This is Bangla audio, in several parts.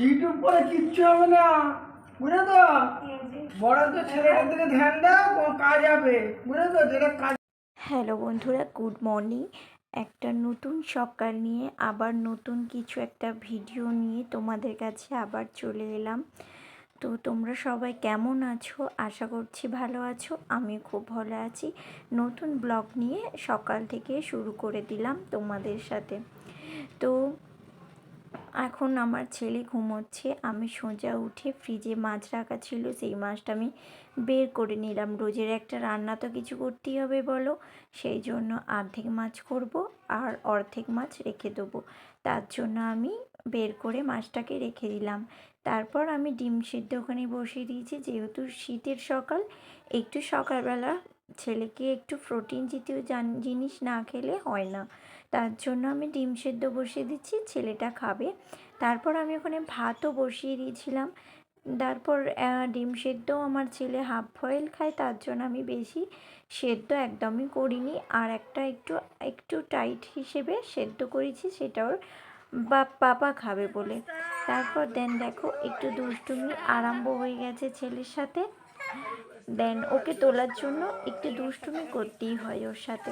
ইউটিউব করে কিচ্ছু হবে না, বুঝলে তো? বড় তো ছেলেটার দিকে ধ্যান দাও, তোমার কাজ হবে, বুঝলে তো? যেটা কাজ। হ্যালো বন্ধুরা, গুড মর্নিং। একটা নতুন সকাল নিয়ে আবার নতুন কিছু একটা ভিডিও নিয়ে তোমাদের কাছে আবার চলে এলাম। তো তোমরা সবাই কেমন আছো? আশা করছি ভালো আছো। আমি খুব ভালো আছি। নতুন ব্লগ নিয়ে সকাল থেকে শুরু করে দিলাম তোমাদের সাথে। তো এখন আমার ছেলে ঘুমোচ্ছে, আমি সোজা উঠে ফ্রিজে মাছ রাখা ছিল, সেই মাছটা আমি বের করে নিলাম। রোজের একটা রান্না তো কিছু করতেই হবে বলো, সেই জন্য অর্ধেক মাছ করব আর অর্ধেক মাছ রেখে দেবো। তার জন্য আমি বের করে মাছটাকে রেখে দিলাম। তারপর আমি ডিম সিদ্ধ ওখানে বসিয়ে দিয়েছি, যেহেতু শীতের সকাল, একটু সকালবেলা ছেলেকে একটু প্রোটিন জাতীয় জিনিস না খেলে হয় না। তার জন্য আমি ডিম সেদ্ধ বসিয়ে দিচ্ছি, ছেলেটা খাবে। তারপর আমি ওখানে ভাতও বসিয়ে দিয়েছিলাম। তারপর ডিম সেদ্ধও আমার ছেলে হাফ বয়েল খায়, তার জন্য আমি বেশি সেদ্ধ একদমই করিনি। আর একটা একটু একটু টাইট হিসেবে সেদ্ধ করেছি, সেটা ওর পাপা খাবে বলে। তারপর দেখো একটু দুষ্টুমি আরম্ভ হয়ে গেছে ছেলের সাথে। ওকে তোলার জন্য একটু দুষ্টুমি করতেই হয় ওর সাথে।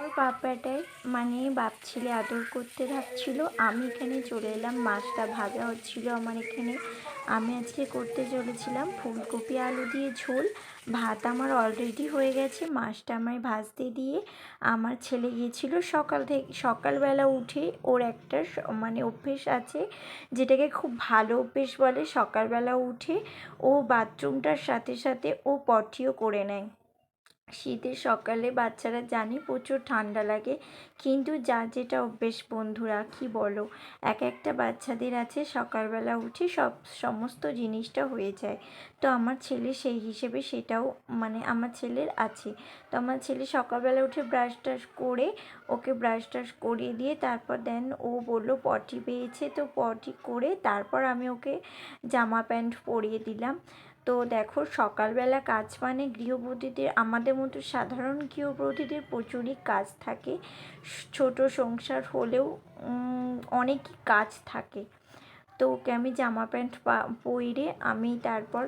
ওর পাপাটাই মানে বাপ ছেলে আদর করতে থাকছিল। আমি এখানে চলে এলাম, মাছটা ভাজা হচ্ছিল আমার এখানে। আমি আজকে করতে চলেছিলাম ফুলকপি আলু দিয়ে ঝোল। ভাত আমার অলরেডি হয়ে গেছে, মাছটা আমায় ভাজতে দিয়ে আমার ছেলে গিয়েছিল সকালবেলা উঠে। ওর একটা মানে অভ্যেস আছে, যেটাকে খুব ভালো অভ্যেস বলে। সকালবেলা উঠে ও বাথরুমটার সাথে সাথে ও পটিও করে নেয়। শীতের সকালে বাচ্চারা জানি প্রচুর ঠান্ডা লাগে, কিন্তু যার যেটা অভ্যেস বন্ধুরা, কি বলো, এক একটা বাচ্চাদের আছে সকালবেলা উঠে সমস্ত জিনিসটা হয়ে যায়। তো আমার ছেলে সেই হিসেবে সেটাও মানে আমার ছেলের আছে। তো আমার ছেলে সকালবেলা উঠে ব্রাশ টাশ করে, ওকে ব্রাশ টাশ করিয়ে দিয়ে তারপর ও বলল পটি পেয়েছে, তো পটি করে তারপর আমি ওকে জামা প্যান্ট পরিয়ে দিলাম। তো দেখো, সকালবেলা কাজ মানে গৃহবধূদের, আমাদের মতো সাধারণ গৃহবধূদের প্রচুরই কাজ থাকে। ছোট সংসার হলেও অনেকই কাজ থাকে। তো ওকে আমি জামা প্যান্ট পরে আমি তারপর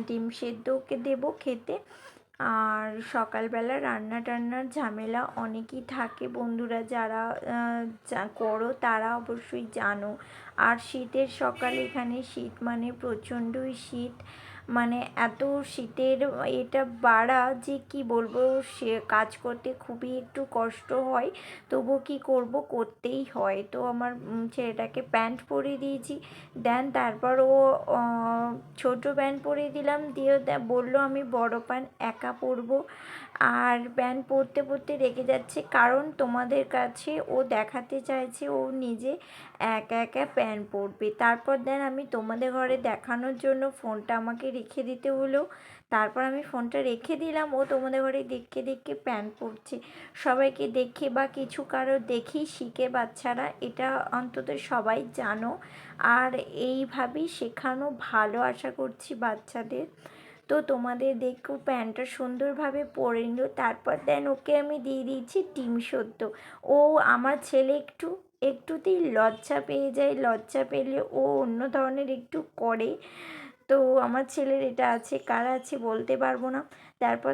ডিম সেদ্ধ ওকে দেবো খেতে। আর সকালবেলা রান্না টান্নার ঝামেলা অনেকই থাকে বন্ধুরা, যারা করো তারা অবশ্যই জানো। আর শীতের সকালে, এখানে শীত মানে প্রচণ্ডই শীত, মানে এত শীতের এটা বাড়া যে কি বলবো, সে কাজ করতে খুবই একটু কষ্ট হয়, তবুও কি করব, করতেই হয়। তো আমার ছেলেটাকে প্যান্ট পরিয়ে দিয়েছি। তারপর ও ছোট প্যান্ট পরিয়ে দিলাম, দিয়ে বললো আমি বড় প্যান্ট একা পরবো। আর প্যান্ট পরতে পরতে রেগে যাচ্ছে, কারণ তোমাদের কাছে ও দেখাতে চাইছে ও নিজে একা একা প্যান্ট পরবে। তারপর আমি তোমাদের ঘরে দেখানোর জন্য ফোনটা আমাকে রেখে দিতে হলো। তারপর আমি ফোনটা রেখে দিলাম, ও তোমাদের ঘরে দেখে দেখে প্যান্ট পরছে। সবাইকে দেখে বা কিছু কারো দেখেই শিখে বাচ্চারা, এটা অন্তত সবাই জানো। আর এইভাবেই শেখানো ভালো, আশা করছি বাচ্চাদের। তো তোমাদের দেখো প্যান্টটা সুন্দরভাবে পরে নিল। তারপর ওকে আমি দিয়ে দিয়েছি ডিম সেদ্ধ। ও আমার ছেলে একটুতেই লজ্জা পেয়ে যায়, লজ্জা পেলে ও অন্য ধরনের একটু করে। তো আমার ছেলের এটা আছে, কার আছে বলতে পারবো না। তারপর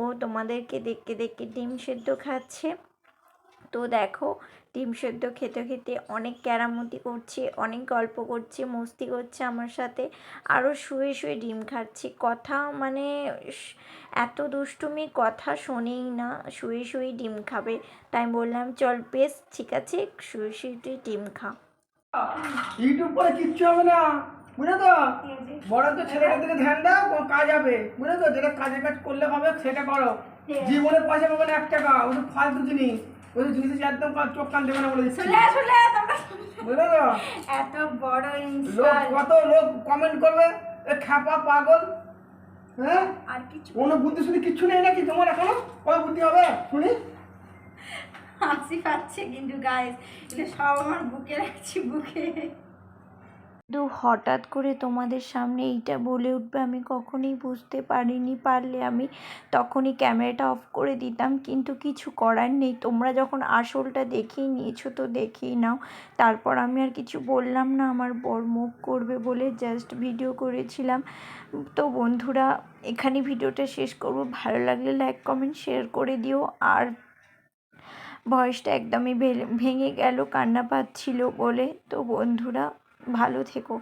ও তোমাদেরকে দেখতে দেখতে ডিম সেদ্ধ খাচ্ছে। তো দেখো, ডিম সেদ্ধ খেতে খেতে অনেক কেরামতি করছে, অনেক গল্প করছে, মস্তি করছে আমার সাথে। আরও শুয়ে শুয়ে ডিম খাচ্ছে, কথা মানে এত দুষ্টুমি, কথা শোনেই না, শুয়ে শুয়ে ডিম খাবে। তাই বললাম চল বেশ ঠিক আছে, শুয়ে শুয়ে তুই ডিম খা। ইউটিউব করে কিচ্ছু হবে না, বুঝলে তো? বড় তো ছেলেটার দিকে ধ্যান দাও, তোমার কাজ হবে, বুঝলে তো? যেটা কাজের কাজ করলে হবে সেটা করো। জীবনে পয়সা পাবে না 1 টাকা, ওই ফালতু জিনিস, ওই জিনিসে একদম চোখ কান দেবে না বলে দিচ্ছি, বুঝলে তো? এত বড় কত লোক কমেন্ট করবে, এ খ্যাপা পাগল। হ্যাঁ, আর কিছু কোনো বুদ্ধি শুনি কিচ্ছু নেই নাকি তোমার এখনো? কবে বুদ্ধি হবে শুনি? হাসি পাচ্ছে কিন্তু গাইস, এটা সব আমার বুকে রাখছি, বুকে। হঠাৎ করে তোমাদের সামনে এইটা বলে উঠবে আমি কখনোই বুঝতে পারিনি, পারলে আমি তখনই ক্যামেরাটা অফ করে দিতাম, কিন্তু কিছু করার নেই। তোমরা যখন আসলটা দেখেই নিয়েছো তো দেখেই নাও। তারপর আমি আর কিছু বললাম না, আমার বর মুখ করবে বলে জাস্ট ভিডিও করেছিলাম। তো বন্ধুরা, এখানে ভিডিওটা শেষ করব। ভালো লাগলে লাইক কমেন্ট শেয়ার করে দিও। আর ভয়েসটা একদমই ভেঙে গেল কান্না পাচ্ছিল বলে। তো বন্ধুরা, ভালো থেকো।